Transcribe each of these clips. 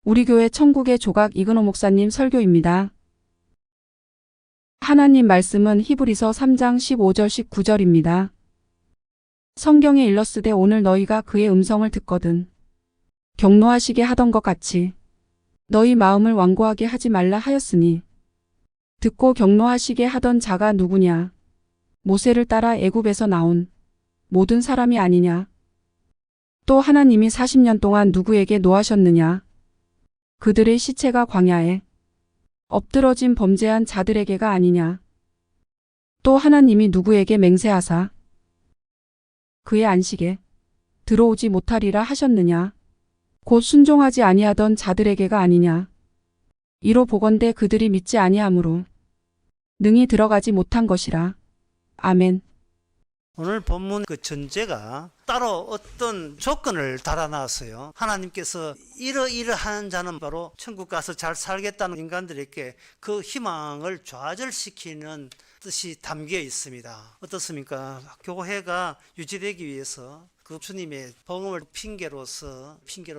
우리 교회 천국의 조각 이근호 목사님 설교입니다. 하나님 말씀은 히브리서 3장 15절 19절입니다. 성경에 일렀으되 오늘 너희가 그의 음성을 듣거든 경노하시게 하던 것 같이 너희 마음을 완고하게 하지 말라 하였으니 듣고 경노하시게 하던 자가 누구냐? 모세를 따라 애굽에서 나온 모든 사람이 아니냐? 또 하나님이 40년 동안 누구에게 노하셨느냐? 그들의 시체가 광야에 엎드러진 범죄한 자들에게가 아니냐? 또 하나님이 누구에게 맹세하사 그의 안식에 들어오지 못하리라 하셨느냐? 곧 순종하지 아니하던 자들에게가 아니냐? 이로 보건대 그들이 믿지 아니하므로 능히 들어가지 못한 것이라. 아멘. 오늘 본문 그 전제가 따로 어떤 조건을 달아놨어요. 하나님께서 이러이러한 자는 바로 천국 가서 잘 살겠다는 인간들에게 그 희망을 좌절시키는 뜻이 담겨 있습니다. 어떻습니까? 교회가 유지되기 위해서 그 주님의 복음을 핑계로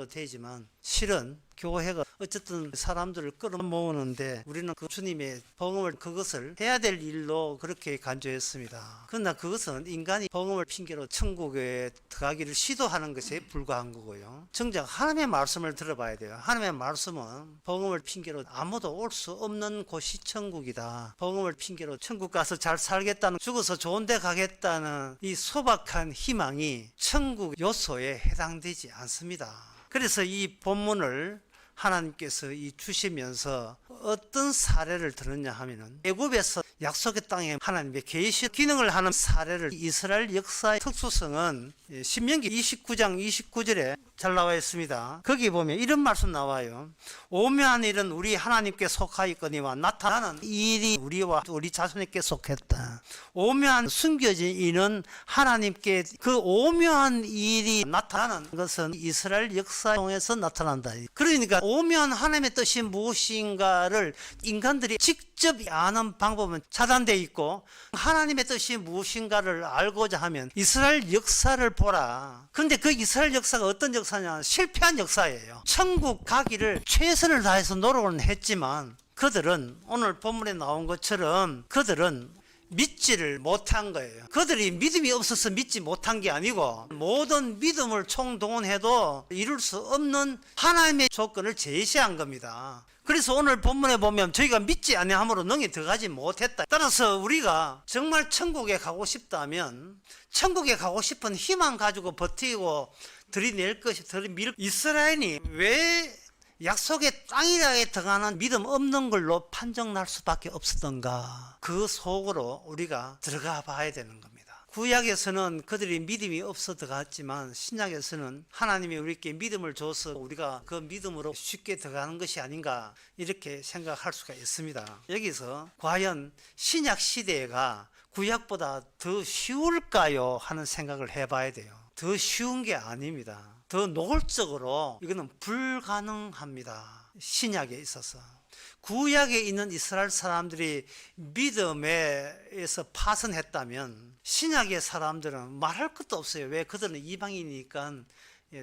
되지만 실은 교회가 어쨌든 사람들을 끌어모으는데 우리는 그 주님의 복음을 그것을 해야 될 일로 그렇게 간주했습니다. 그러나 그것은 인간이 복음을 핑계로 천국에 들어가기를 시도하는 것에 불과한 거고요. 정작 하나님의 말씀을 들어봐야 돼요. 하나님의 말씀은 복음을 핑계로 아무도 올 수 없는 곳이 천국이다. 복음을 핑계로 천국 가서 잘 살겠다는, 죽어서 좋은 데 가겠다는 이 소박한 희망이 천국 요소에 해당되지 않습니다. 그래서 이 본문을 하나님께서 주시면서 어떤 사례를 들었냐 하면은 애굽에서 약속의 땅에 하나님의 계시 기능을 하는 사례를, 이스라엘 역사의 특수성은 신명기 29장 29절에 잘 나와 있습니다. 거기 보면 이런 말씀 나와요. 오묘한 일은 우리 하나님께 속하였거니와 나타나는 일이 우리와 우리 자손에게 속했다. 오묘한 숨겨진 일은 하나님께, 그 오묘한 일이 나타나는 것은 이스라엘 역사에서 나타난다. 그러니까 오묘한 하나님의 뜻이 무엇인가를 인간들이 직접 아는 방법은 차단되어 있고, 하나님의 뜻이 무엇인가를 알고자 하면 이스라엘 역사를 보라. 그런데 그 이스라엘 역사가 어떤 역사냐? 실패한 역사예요. 천국 가기를 최선을 다해서 노력은 했지만 그들은 오늘 본문에 나온 것처럼 그들은 믿지를 못한 거예요. 그들이 믿음이 없어서 믿지 못한 게 아니고 모든 믿음을 총동원해도 이룰 수 없는 하나님의 조건을 제시한 겁니다. 그래서 오늘 본문에 보면 저희가 믿지 아니함으로 능히 들어가지 못했다. 따라서 우리가 정말 천국에 가고 싶다면, 천국에 가고 싶은 희망 가지고 버티고 들이낼 것이 이스라엘이 왜 약속의 땅이라에 들어가는 믿음 없는 걸로 판정날 수밖에 없었던가? 그 속으로 우리가 들어가 봐야 되는 겁니다. 구약에서는 그들이 믿음이 없어 들어갔지만 신약에서는 하나님이 우리에게 믿음을 줘서 우리가 그 믿음으로 쉽게 들어가는 것이 아닌가, 이렇게 생각할 수가 있습니다. 여기서 과연 신약 시대가 구약보다 더 쉬울까요? 하는 생각을 해봐야 돼요. 더 쉬운 게 아닙니다. 더 노골적으로 이거는 불가능합니다. 신약에 있어서. 구약에 있는 이스라엘 사람들이 믿음에서 파선했다면 신약의 사람들은 말할 것도 없어요. 왜? 그들은 이방인이니까.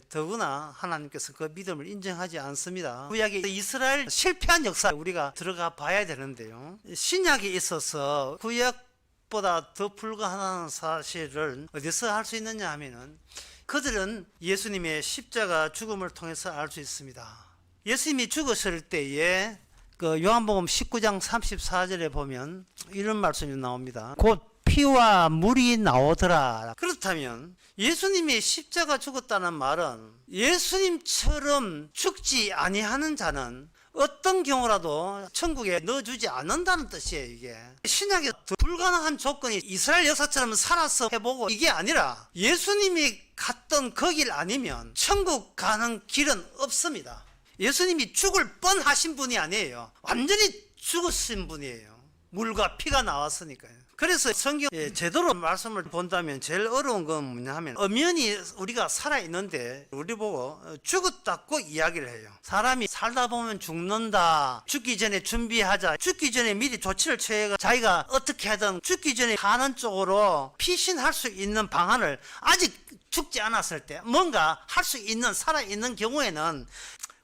더구나 하나님께서 그 믿음을 인정하지 않습니다. 구약의 이스라엘 실패한 역사에 우리가 들어가 봐야 되는데요. 신약에 있어서 구약보다 더 불가능한 사실을 어디서 할 수 있느냐 하면은, 그들은 예수님의 십자가 죽음을 통해서 알 수 있습니다. 예수님이 죽었을 때에 그 요한복음 19장 34절에 보면 이런 말씀이 나옵니다. 곧 피와 물이 나오더라. 그렇다면 예수님이 십자가 죽었다는 말은 예수님처럼 죽지 아니하는 자는 어떤 경우라도 천국에 넣어주지 않는다는 뜻이에요. 이게 신약의 불가능한 조건이 이스라엘 역사처럼 살아서 해보고 이게 아니라 예수님이 갔던 그 길 아니면 천국 가는 길은 없습니다. 예수님이 죽을 뻔하신 분이 아니에요. 완전히 죽으신 분이에요. 물과 피가 나왔으니까요. 그래서 성경 제대로 말씀을 본다면 제일 어려운 건 뭐냐 하면, 엄연히 우리가 살아있는데 우리 보고 죽었다고 이야기를 해요. 사람이 살다 보면 죽는다, 죽기 전에 준비하자, 죽기 전에 미리 조치를 취해가 자기가 어떻게 하든 죽기 전에 가는 쪽으로 피신할 수 있는 방안을, 아직 죽지 않았을 때 뭔가 할 수 있는, 살아있는 경우에는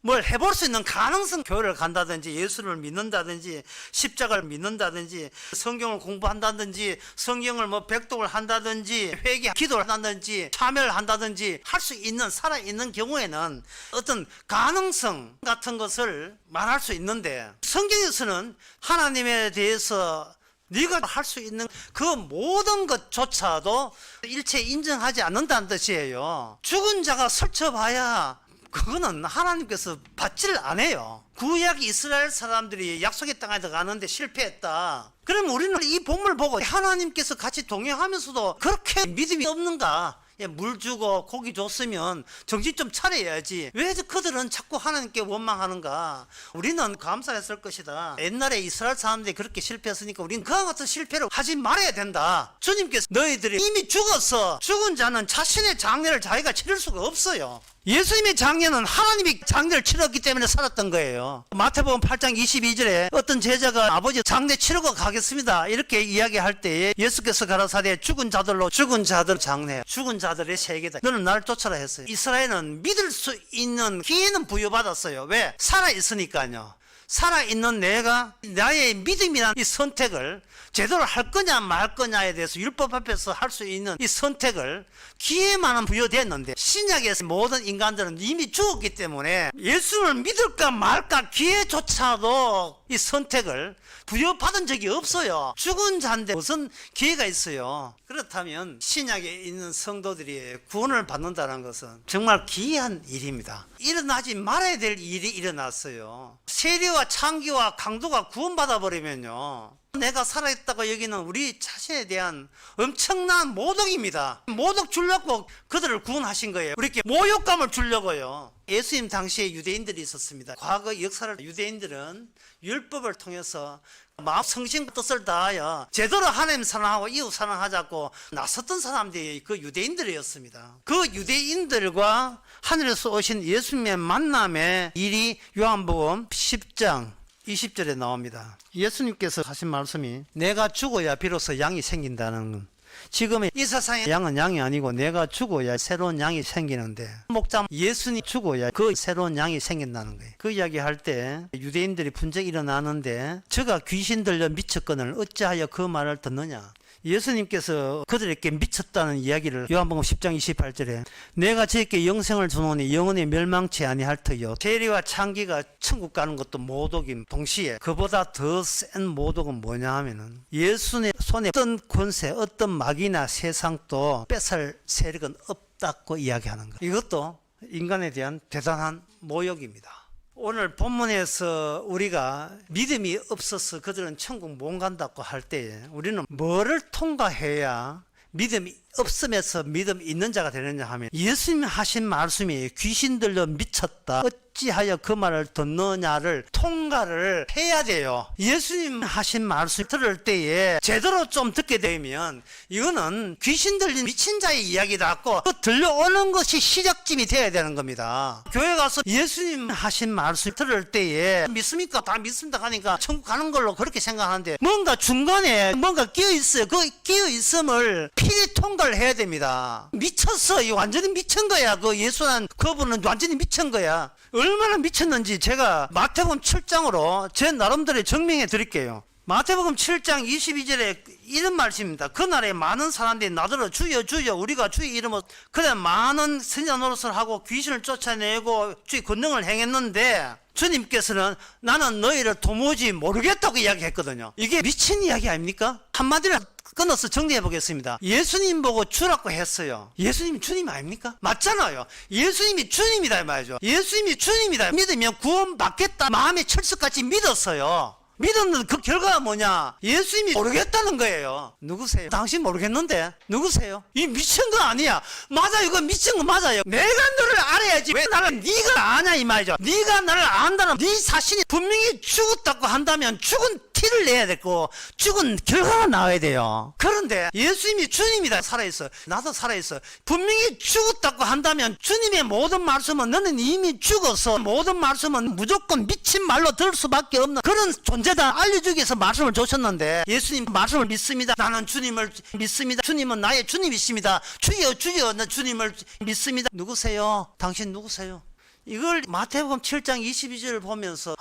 뭘 해볼 수 있는 가능성, 교회를 간다든지 예수를 믿는다든지 십자가를 믿는다든지 성경을 공부한다든지 성경을 뭐 백독을 한다든지 회개 기도를 한다든지 참여를 한다든지 할 수 있는 살아있는 경우에는 어떤 가능성 같은 것을 말할 수 있는데, 성경에서는 하나님에 대해서 네가 할 수 있는 그 모든 것조차도 일체 인정하지 않는다는 뜻이에요. 죽은 자가 설쳐봐야 그거는 하나님께서 받지를 않아요. 구약 이스라엘 사람들이 약속의 땅에 들어가는데 실패했다. 그럼 우리는 이 본문을 보고 하나님께서 같이 동행하면서도 그렇게 믿음이 없는가? 물 주고 고기 줬으면 정신 좀 차려야지. 왜 그들은 자꾸 하나님께 원망하는가? 우리는 감사했을 것이다. 옛날에 이스라엘 사람들이 그렇게 실패했으니까 우리는 그와 같은 실패를 하지 말아야 된다. 주님께서 너희들이 이미 죽었어. 죽은 자는 자신의 장례를 자기가 치를 수가 없어요. 예수님의 장례는 하나님이 장례를 치렀기 때문에 살았던 거예요. 마태복음 8장 22절에 어떤 제자가 아버지 장례 치르고 가겠습니다 이렇게 이야기할 때에 예수께서 가라사대 죽은 자들로 죽은 자들 장례, 죽은 자들의 세계다. 너는 나를 쫓아라 했어요. 이스라엘은 믿을 수 있는 기회는 부여받았어요. 왜? 살아있으니까요. 살아있는 내가 나의 믿음이라는 이 선택을 제대로 할 거냐 말 거냐에 대해서 율법 앞에서 할 수 있는 이 선택을 기회만은 부여됐는데, 신약에서 모든 인간들은 이미 죽었기 때문에 예수를 믿을까 말까 기회조차도 이 선택을 부여받은 적이 없어요. 죽은 자인데 무슨 기회가 있어요. 그렇다면 신약에 있는 성도들이 구원을 받는다는 것은 정말 기이한 일입니다. 일어나지 말아야 될 일이 일어났어요. 세리와 창기와 강도가 구원받아 버리면요, 내가 살아있다고 여기는 우리 자신에 대한 엄청난 모독입니다. 모독 주려고 그들을 구원하신 거예요. 우리에게 모욕감을 주려고요. 예수님 당시에 유대인들이 있었습니다. 과거 역사를 유대인들은 율법을 통해서 마음 성신 뜻을 다하여 제대로 하나님 사랑하고 이웃 사랑하자고 나섰던 사람들이 그 유대인들이었습니다. 그 유대인들과 하늘에서 오신 예수님의 만남의 일이 요한복음 10장 20절에 나옵니다. 예수님께서 하신 말씀이 내가 죽어야 비로소 양이 생긴다는, 지금의 이 세상의 양은 양이 아니고 내가 죽어야 새로운 양이 생기는데, 목자 예수님 죽어야 그 새로운 양이 생긴다는 거예요. 그 이야기 할 때 유대인들이 분쟁이 일어나는데 저가 귀신 들려 미쳤거늘 어찌하여 그 말을 듣느냐. 예수님께서 그들에게 미쳤다는 이야기를 요한복음 10장 28절에 내가 저에게 영생을 주노니 영원히 멸망치 아니할 터요. 세리와 창기가 천국 가는 것도 모독임 동시에 그보다 더 센 모독은 뭐냐 하면은 예수님 손에 어떤 권세 어떤 마귀나 세상도 뺏을 세력은 없다고 이야기하는 거예요. 이것도 인간에 대한 대단한 모욕입니다. 오늘 본문에서 우리가 믿음이 없어서 그들은 천국 못 간다고 할 때에 우리는 뭐를 통과해야 믿음이 없으면서 믿음 있는 자가 되느냐 하면, 예수님이 하신 말씀이 귀신 들려 미쳤다 어찌하여 그 말을 듣느냐를 통과를 해야 돼요. 예수님 하신 말씀 들을 때에 제대로 좀 듣게 되면 이거는 귀신 들린 미친 자의 이야기다 고 그 들려오는 것이 시작점이 돼야 되는 겁니다. 교회 가서 예수님 하신 말씀 들을 때에 믿습니까? 다 믿습니다 하니까 천국 가는 걸로 그렇게 생각하는데 뭔가 중간에 뭔가 끼어있어요. 그 끼어있음을 필히 통과를 해야 됩니다. 미쳤어. 이 완전히 미친 거야. 그 예수는 그분은 완전히 미친 거야. 얼마나 미쳤는지 제가 마태복음 7장으로 제 나름대로 증명해 드릴게요. 마태복음 7장 22절에 이런 말씀입니다. 그날에 많은 사람들이 나더러 주여 주여 우리가 주의 이름으로 그래 많은 선지자 노릇을 하고 귀신을 쫓아내고 주의 권능을 행했는데 주님께서는 나는 너희를 도무지 모르겠다고 이야기했거든요. 이게 미친 이야기 아닙니까? 한마디로 끊어서 정리해 보겠습니다. 예수님 보고 주라고 했어요. 예수님이 주님 아닙니까? 맞잖아요. 예수님이 주님이다 이 말이죠. 예수님이 주님이다 믿으면 구원받겠다 마음에 철석같이 믿었어요. 믿었는데 그 결과가 뭐냐? 예수님이 모르겠다는 거예요. 누구세요? 당신 모르겠는데 누구세요? 이 미친 거 아니야. 맞아, 이거 미친 거 맞아요. 내가 너를 알아야지 왜 나를 네가 아냐 이 말이죠. 네가 나를 안다는 네 자신이 분명히 죽었다고 한다면 죽은 티를 내야 되고 죽은 결과가 나와야 돼요. 그런데 예수님이 주님이다 살아있어. 나도 살아있어. 분명히 죽었다고 한다면 주님의 모든 말씀은 너는 이미 죽어서 모든 말씀은 무조건 미친 말로 들을 수밖에 없는 그런 존재다 알려주기 위해서 말씀을 주셨는데, 예수님 말씀을 믿습니다. 나는 주님을 믿습니다. 주님은 나의 주님이십니다. 주여 주여 나 주님을 믿습니다. 누구세요? 당신 누구세요? 이걸 마태복음 7장 22절을 보면서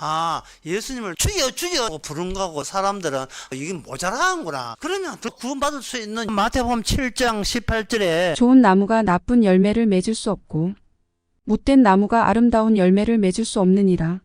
예수님을 주여 주여 부른 거고 사람들은 이게 모자라는구나. 그러면 더 구원받을 수 있는 마태복음 7장 18절에 좋은 나무가 나쁜 열매를 맺을 수 없고 못된 나무가 아름다운 열매를 맺을 수 없느니라.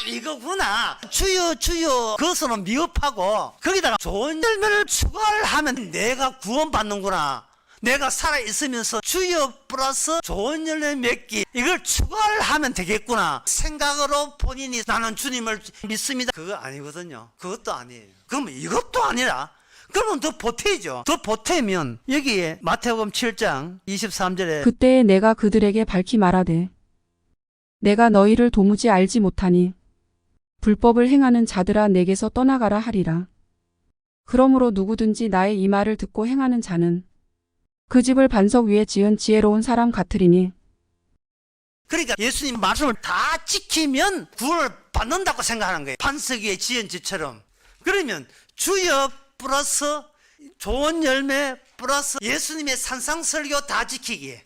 이거구나. 주여 주여 그것은 미흡하고 거기다가 좋은 열매를 추가를 하면 내가 구원받는구나. 내가 살아있으면서 주여 플러스 좋은 열매 맺기 이걸 추가를 하면 되겠구나 생각으로 본인이 나는 주님을 믿습니다. 그거 아니거든요. 그것도 아니에요. 그러면 이것도 아니라 그러면 더 보태죠. 더 보태면 여기에 마태복음 7장 23절에 그때에 내가 그들에게 밝히 말하되 내가 너희를 도무지 알지 못하니 불법을 행하는 자들아 내게서 떠나가라 하리라. 그러므로 누구든지 나의 이 말을 듣고 행하는 자는 그 집을 반석 위에 지은 지혜로운 사람 같으리니. 그러니까 예수님 말씀을 다 지키면 구원을 받는다고 생각하는 거예요. 반석 위에 지은 집처럼. 그러면 주여 플러스 좋은 열매 플러스 예수님의 산상설교 다 지키기에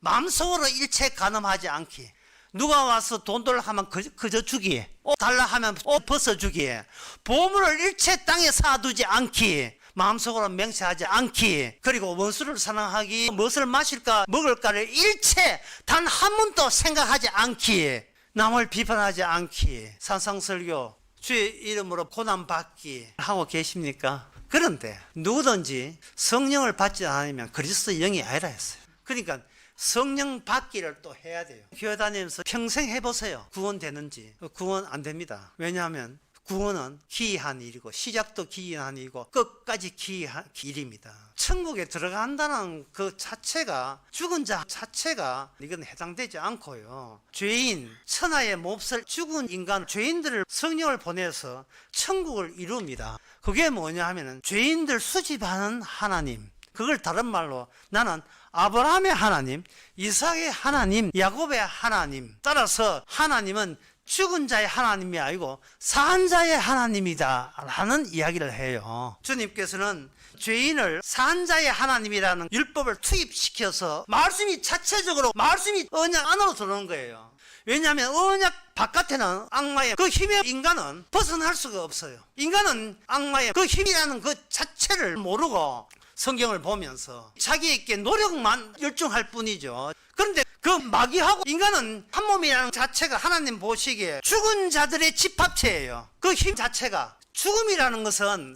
마음속으로 일체 간음하지 않기. 누가 와서 돈 달라 하면 그저 주기에 옷 달라 하면 옷 벗어주기에 보물을 일체 땅에 쌓아두지 않기. 마음속으로 맹세하지 않기. 그리고 원수를 사랑하기. 무엇을 마실까 먹을까를 일체 단 한 번도 생각하지 않기. 남을 비판하지 않기. 산상설교 주의 이름으로 고난받기 하고 계십니까? 그런데 누구든지 성령을 받지 않으면 그리스도 영이 아니라 했어요. 그러니까 성령 받기를 또 해야 돼요. 교회 다니면서 평생 해보세요. 구원되는지. 구원 안 됩니다. 왜냐하면 구원은 기이한 일이고 시작도 기이한 일이고 끝까지 기이한 일입니다. 천국에 들어간다는 그 자체가 죽은 자 자체가 이건 해당되지 않고요. 죄인, 천하의 몹쓸 죽은 인간, 죄인들을 성령을 보내서 천국을 이룹니다. 그게 뭐냐 하면은 죄인들 수집하는 하나님. 그걸 다른 말로 나는 아브라함의 하나님, 이삭의 하나님, 야곱의 하나님. 따라서 하나님은 죽은 자의 하나님이 아니고 산 자의 하나님이다 라는 이야기를 해요. 주님께서는 죄인을 산 자의 하나님이라는 율법을 투입시켜서 말씀이 자체적으로 말씀이 언약 안으로 들어오는 거예요. 왜냐하면 언약 바깥에는 악마의 그 힘의 인간은 벗어날 수가 없어요. 인간은 악마의 그 힘이라는 그 자체를 모르고 성경을 보면서 자기에게 노력만 열중할 뿐이죠. 그런데 그 마귀하고 인간은 한 몸이라는 자체가 하나님 보시기에 죽은 자들의 집합체예요. 그 힘 자체가. 죽음이라는 것은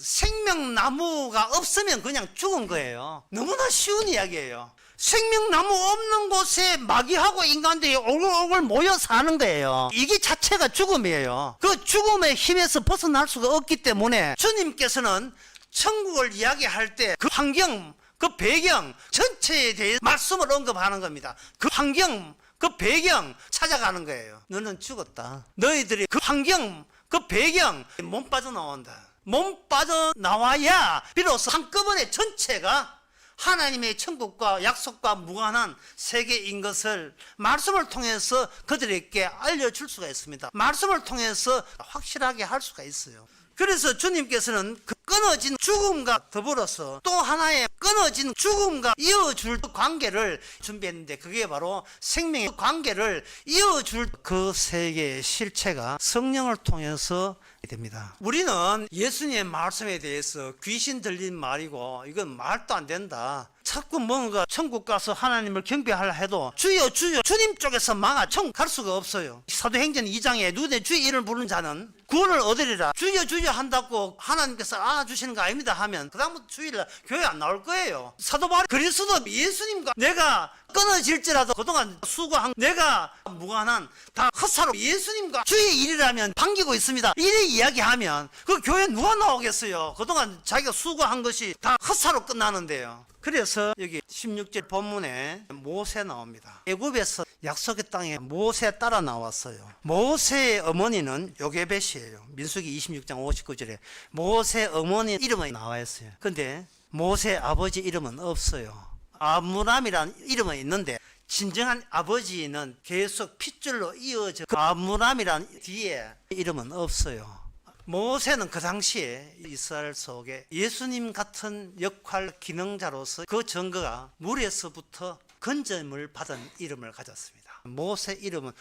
생명나무가 없으면 그냥 죽은 거예요. 너무나 쉬운 이야기예요. 생명나무 없는 곳에 마귀하고 인간들이 오글오글 모여 사는 거예요. 이게 자체가 죽음이에요. 그 죽음의 힘에서 벗어날 수가 없기 때문에 주님께서는 천국을 이야기할 때 그 환경, 그 배경 전체에 대해 말씀을 언급하는 겁니다. 그 환경, 그 배경 찾아가는 거예요. 너는 죽었다. 너희들이 그 환경, 그 배경 몸 빠져나온다. 몸 빠져나와야 비로소 한꺼번에 전체가 하나님의 천국과 약속과 무관한 세계인 것을 말씀을 통해서 그들에게 알려줄 수가 있습니다. 말씀을 통해서 확실하게 할 수가 있어요. 그래서 주님께서는 그 끊어진 죽음과 더불어서 또 하나의 끊어진 죽음과 이어줄 관계를 준비했는데 그게 바로 생명의 관계를 이어줄 그 세계의 실체가 성령을 통해서 됩니다. 우리는 예수님의 말씀에 대해서 귀신 들린 말이고 이건 말도 안 된다. 자꾸 뭔가 천국 가서 하나님을 경배하려 해도 주여 주여 주님 쪽에서 막아 천국 갈 수가 없어요. 사도행전 2장에 누구든지 주의 이름을 부르는 자는 구원을 얻으리라. 주여 주여 한다고 하나님께서 알아주시는 거 아닙니다 하면 그 다음부터 주일날 교회 안 나올 거예요. 사도 바울 그리스도 예수님과 내가 끊어질지라도 그동안 수고한 내가 무관한 다 헛사로 예수님과 주의 일이라면 반기고 있습니다. 이래 이야기하면 그 교회 누가 나오겠어요. 그동안 자기가 수고한 것이 다 헛사로 끝나는데요. 그래서 여기 16절 본문에 모세 나옵니다. 애굽에서 약속의 땅에 모세 따라 나왔어요. 모세의 어머니는 요게벳이에요. 민수기 26장 59절에 모세 어머니 이름이 나와 있어요. 근데 모세 아버지 이름은 없어요. 아므람이라는 이름은 있는데 진정한 아버지는 계속 핏줄로 이어져 그 아므람이라는 뒤에 이름은 없어요. 모세는 그 당시에 이스라엘 속에 예수님 같은 역할 기능자로서 그 증거가 물에서부터 건짐을 받은 이름을 가졌습니다. 모세 이름은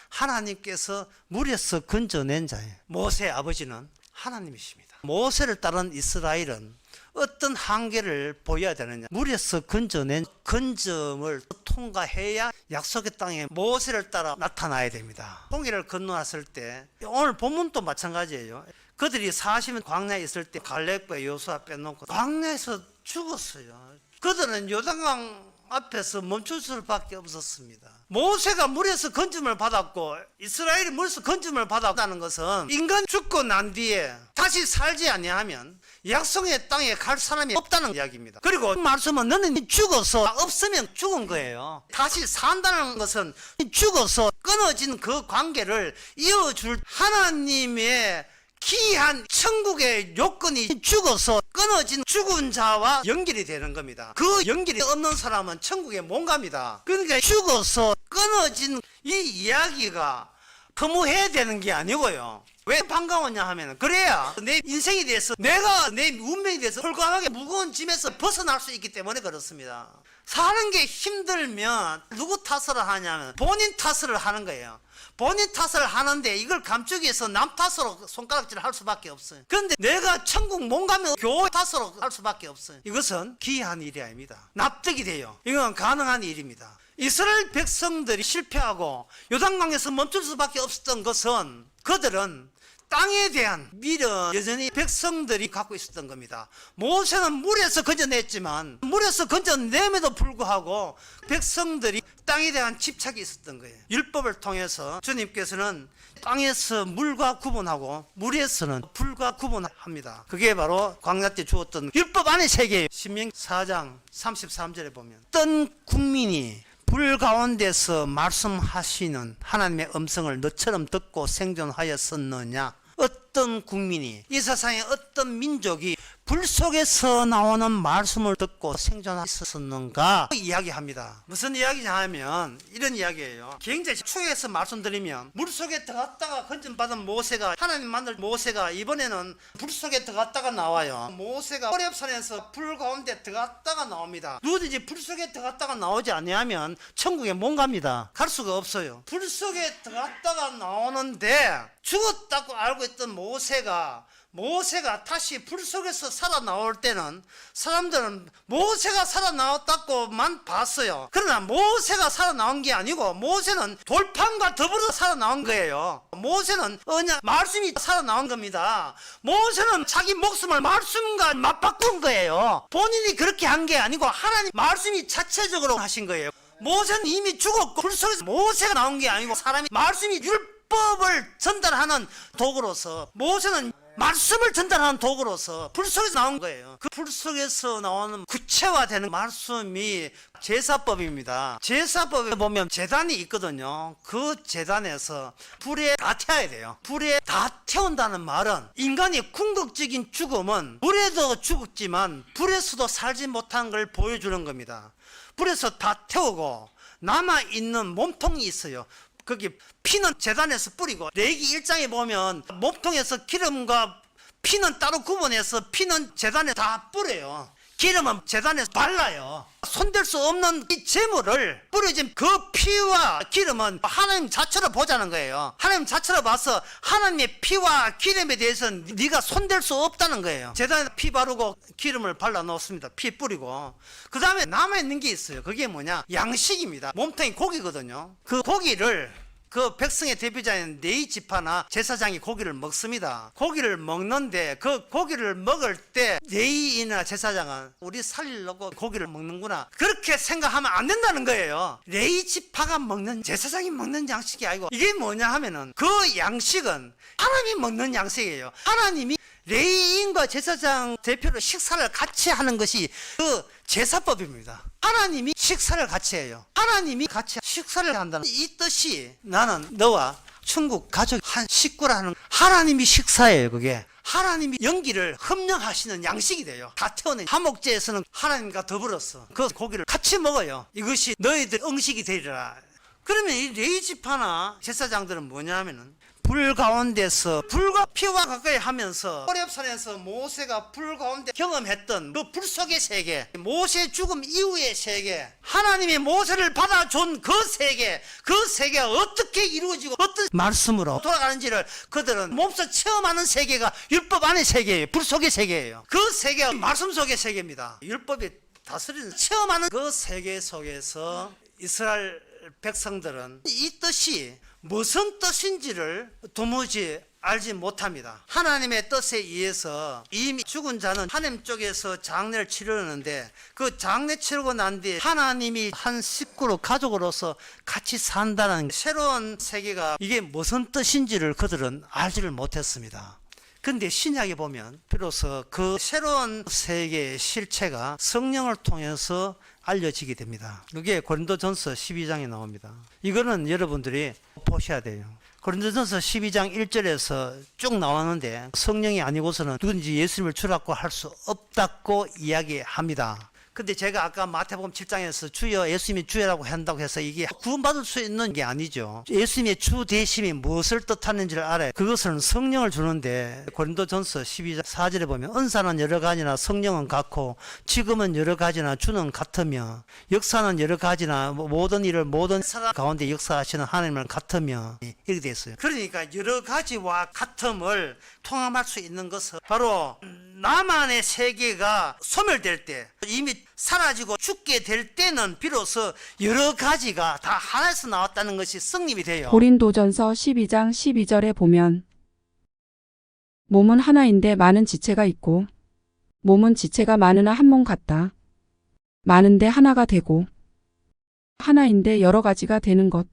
하나님께서 물에서 건져낸 자예요. 모세의 아버지는 하나님이십니다. 모세를 따른 이스라엘은 어떤 한계를 보여야 되느냐, 물에서 건져낸 건점을 통과해야 약속의 땅에 모세를 따라 나타나야 됩니다. 홍해를 건너왔을 때, 오늘 본문도 마찬가지예요. 그들이 40년 광야에 있을 때 갈렙과 여호수아 빼놓고 광야에서 죽었어요. 그들은 요단강 앞에서 멈출 수밖에 없었습니다. 모세가 물에서 건짐을 받았고 이스라엘이 물에서 건짐을 받았다는 것은 인간 죽고 난 뒤에 다시 살지 아니하면 약속의 땅에 갈 사람이 없다는 이야기입니다. 그리고 말씀은 너는 죽어서 없으면 죽은 거예요. 다시 산다는 것은 죽어서 끊어진 그 관계를 이어줄 하나님의 기이한 천국의 요건이 죽어서 끊어진 죽은 자와 연결이 되는 겁니다. 그 연결이 없는 사람은 천국에 못 갑니다. 그러니까 죽어서 끊어진 이 이야기가 허무해야 되는 게 아니고요. 왜 반가웠냐 하면, 그래야 내 인생에 대해서, 내가 내 운명에 대해서 홀가하게 무거운 짐에서 벗어날 수 있기 때문에 그렇습니다. 사는 게 힘들면 누구 탓을 하냐면 본인 탓을 하는 거예요. 본인 탓을 하는데 이걸 감추기 위해서 남 탓으로 손가락질을 할 수밖에 없어요. 그런데 내가 천국 못 가면 교회 탓으로 할 수밖에 없어요. 이것은 기이한 일이 아닙니다. 납득이 돼요. 이건 가능한 일입니다. 이스라엘 백성들이 실패하고 요단강에서 멈출 수밖에 없었던 것은 그들은 땅에 대한 미련 여전히 백성들이 갖고 있었던 겁니다. 모세는 물에서 건져냈지만 물에서 건져냄에도 불구하고 백성들이 땅에 대한 집착이 있었던 거예요. 율법을 통해서 주님께서는 땅에서 물과 구분하고 물에서는 불과 구분합니다. 그게 바로 광야 때 주었던 율법 안의 세계예요. 신명기 4장 33절에 보면 어떤 국민이 불 가운데서 말씀하시는 하나님의 음성을 너처럼 듣고 생존하였었느냐? 어떤 국민이, 이 세상에 어떤 민족이 불 속에서 나오는 말씀을 듣고 생존했었는가 이야기합니다. 무슨 이야기냐 하면 이런 이야기예요. 굉장히 추격해서 말씀드리면, 물 속에 들어갔다가 건짐받은 모세가, 하나님 만날 모세가 이번에는 불 속에 들어갔다가 나와요. 모세가 호렙산에서 불 가운데 들어갔다가 나옵니다. 누구든지 불 속에 들어갔다가 나오지 아니하면 천국에 못 갑니다. 갈 수가 없어요. 불 속에 들어갔다가 나오는데 죽었다고 알고 있던 모세가 다시 불 속에서 살아나올 때는 사람들은 모세가 살아나왔다고만 봤어요. 그러나 모세가 살아나온 게 아니고 모세는 돌판과 더불어 살아나온 거예요. 모세는 언약 말씀이 살아나온 겁니다. 모세는 자기 목숨을 말씀과 맞바꾼 거예요. 본인이 그렇게 한 게 아니고 하나님 말씀이 자체적으로 하신 거예요. 모세는 이미 죽었고 불 속에서 모세가 나온 게 아니고 사람이 말씀이 율법을 전달하는 도구로서, 모세는 말씀을 전달하는 도구로서 불 속에서 나온 거예요. 그 불 속에서 나오는 구체화되는 말씀이 제사법입니다. 제사법에 보면 제단이 있거든요. 그 제단에서 불에 다 태워야 돼요. 불에 다 태운다는 말은 인간이 궁극적인 죽음은 불에도 죽었지만 불에서도 살지 못한 걸 보여주는 겁니다. 불에서 다 태우고 남아있는 몸통이 있어요. 거기 피는 제단에서 뿌리고, 레위기 1장에 보면 몸통에서 기름과 피는 따로 구분해서 피는 제단에 다 뿌려요. 기름은 제단에서 발라요. 손댈 수 없는 이 제물을 뿌려진 그 피와 기름은 하나님 자체로 보자는 거예요. 하나님 자체로 봐서 하나님의 피와 기름에 대해서는 네가 손댈 수 없다는 거예요. 제단에 피 바르고 기름을 발라 놓습니다. 피 뿌리고. 그 다음에 남아있는 게 있어요. 그게 뭐냐? 양식입니다. 몸통이 고기거든요. 그 고기를, 그 백성의 대표자인 네이 지파나 제사장이 고기를 먹습니다. 고기를 먹는데 그 고기를 먹을 때 레위인이나 제사장은 우리 살리려고 고기를 먹는구나, 그렇게 생각하면 안 된다는 거예요. 레위 지파가 먹는, 제사장이 먹는 양식이 아니고, 이게 뭐냐 하면은 그 양식은 하나님이 먹는 양식이에요. 하나님이 레위인과 제사장 대표로 식사를 같이 하는 것이 그 제사법입니다. 하나님이 식사를 같이 해요. 하나님이 같이 식사를 한다는 이 뜻이, 나는 너와 천국 가족 한 식구라는, 하나님이 식사예요. 그게 하나님이 연기를 협력하시는 양식이 돼요. 다 태어낸 화목제에서는 하나님과 더불어서 그 고기를 같이 먹어요. 이것이 너희들 음식이 되리라. 그러면 이 레위 지파나 제사장들은 뭐냐 하면은 불 가운데서 불과 피와 가까이 하면서 호렙산에서 모세가 불 가운데 경험했던 그 불 속의 세계, 모세 죽음 이후의 세계, 하나님이 모세를 받아준 그 세계, 그 세계가 어떻게 이루어지고 어떤 말씀으로 돌아가는지를 그들은 몸소 체험하는 세계가 율법 안의 세계예요. 불 속의 세계예요. 그 세계가 말씀 속의 세계입니다. 율법이 다스리는 체험하는 그 세계 속에서 이스라엘 백성들은 이 뜻이 무슨 뜻인지를 도무지 알지 못합니다. 하나님의 뜻에 의해서 이미 죽은 자는 하나님 쪽에서 장례를 치르는데 그 장례 치르고 난 뒤에 하나님이 한 식구로 가족으로서 같이 산다는 새로운 세계가 이게 무슨 뜻인지를 그들은 알지를 못했습니다. 근데 신약에 보면 비로소 그 새로운 세계의 실체가 성령을 통해서 알려지게 됩니다. 그게 고린도전서 12장에 나옵니다. 이거는 여러분들이 보셔야 돼요. 고린도전서 12장 1절에서 쭉 나왔는데 성령이 아니고서는 누구든지 예수님을 주라고 할 수 없다고 이야기합니다. 근데 제가 아까 마태복음 7장에서 주여 예수님이 주여라고 한다고 해서 이게 구원받을 수 있는 게 아니죠. 예수님의 주 되심이 무엇을 뜻하는지를 알아요. 그것은 성령을 주는데 고린도전서 12장 4절에 보면 은사는 여러 가지나 성령은 같고 지금은 여러 가지나 주는 같으며 역사는 여러 가지나 모든 일을 모든 사람 가운데 역사하시는 하나님은 같으며 이렇게 되어 있어요. 그러니까 여러 가지와 같음을 통합할 수 있는 것은 바로 나만의 세계가 소멸될 때 이미 사라지고 죽게 될 때는 비로소 여러 가지가 다 하나에서 나왔다는 것이 성립이 돼요. 고린도전서 12장 12절에 보면 몸은 하나인데 많은 지체가 있고 몸은 지체가 많으나 한 몸 같다. 많은데 하나가 되고 하나인데 여러 가지가 되는 것.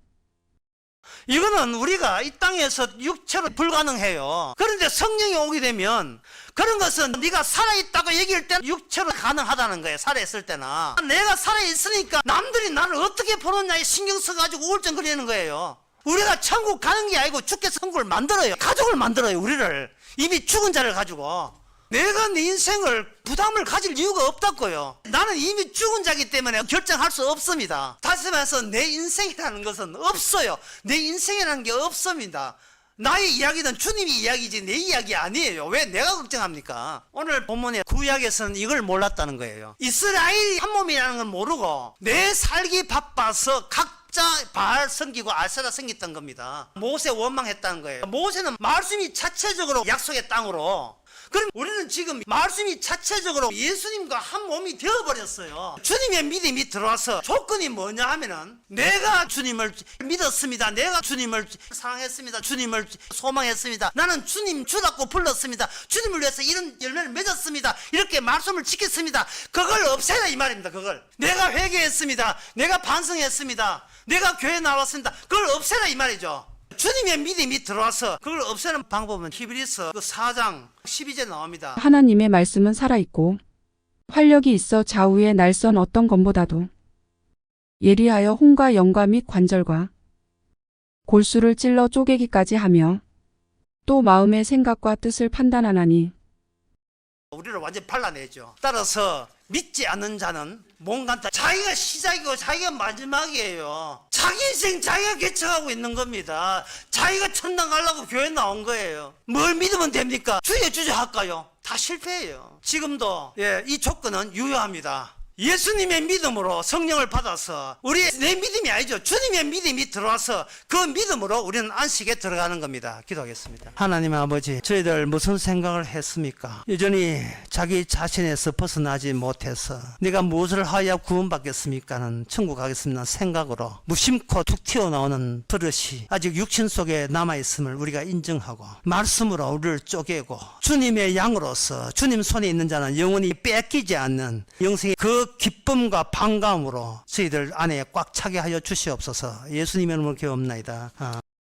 이거는 우리가 이 땅에서 육체로 불가능해요. 그런데 성령이 오게 되면 그런 것은 네가 살아있다고 얘기할 때는 육체로 가능하다는 거예요. 살아있을 때는 내가 살아있으니까 남들이 나를 어떻게 보느냐에 신경 써가지고 우울증거리는 거예요. 우리가 천국 가는 게 아니고 주께서 천국을 만들어요. 가족을 만들어요. 우리를 이미 죽은 자를 가지고 내가 내 인생을 부담을 가질 이유가 없다고요. 나는 이미 죽은 자기 때문에 결정할 수 없습니다. 다시 말해서 내 인생이라는 것은 없어요. 내 인생이라는 게 없습니다. 나의 이야기는 주님이 이야기지 내 이야기 아니에요. 왜 내가 걱정합니까? 오늘 본문에 구약에서는 이걸 몰랐다는 거예요. 이스라엘이 한 몸이라는 걸 모르고 내 살기 바빠서 각자 바알 섬기고 아세라 섬겼던 겁니다. 모세 원망했다는 거예요. 모세는 말씀이 자체적으로 약속의 땅으로, 그럼 우리는 지금 말씀이 자체적으로 예수님과 한 몸이 되어버렸어요. 주님의 믿음이 들어와서 조건이 뭐냐 하면은 내가 주님을 믿었습니다. 내가 주님을 사랑했습니다. 주님을 소망했습니다. 나는 주님 주라고 불렀습니다. 주님을 위해서 이런 열매를 맺었습니다. 이렇게 말씀을 지켰습니다. 그걸 없애라 이 말입니다. 그걸 내가 회개했습니다. 내가 반성했습니다. 내가 교회 나왔습니다. 그걸 없애라 이 말이죠. 주님의 믿음이 들어와서 그걸 없애는 방법은 히브리서 4장 12절 나옵니다. 하나님의 말씀은 살아있고 활력이 있어 좌우의 날선 어떤 검보다도 예리하여 혼과 영과 및 관절과 골수를 찔러 쪼개기까지 하며 또 마음의 생각과 뜻을 판단하나니 우리를 완전히 발라내죠. 따라서 믿지 않는 자는 뭔가 자기가 시작이고 자기가 마지막이에요. 자기 인생 자기가 개척하고 있는 겁니다. 자기가 천당 가려고 교회 나온 거예요. 뭘 믿으면 됩니까? 주여 주저 할까요? 다 실패해요. 지금도 이 조건은 유효합니다. 예수님의 믿음으로 성령을 받아서 내 믿음이 아니죠. 주님의 믿음이 들어와서 그 믿음으로 우리는 안식에 들어가는 겁니다. 기도하겠습니다. 하나님 아버지, 저희들 무슨 생각을 했습니까? 여전히 자기 자신에서 벗어나지 못해서 내가 무엇을 하여 구원받겠습니까는 천국 가겠습니다 생각으로 무심코 툭 튀어나오는 버릇이 아직 육신 속에 남아있음을 우리가 인정하고 말씀으로 우리를 쪼개고 주님의 양으로서 주님 손에 있는 자는 영원히 뺏기지 않는 영생의 그 기쁨과 반가움으로 저희들 안에 꽉 차게 하여 주시옵소서. 예수님의 이름으로 기도합나이다.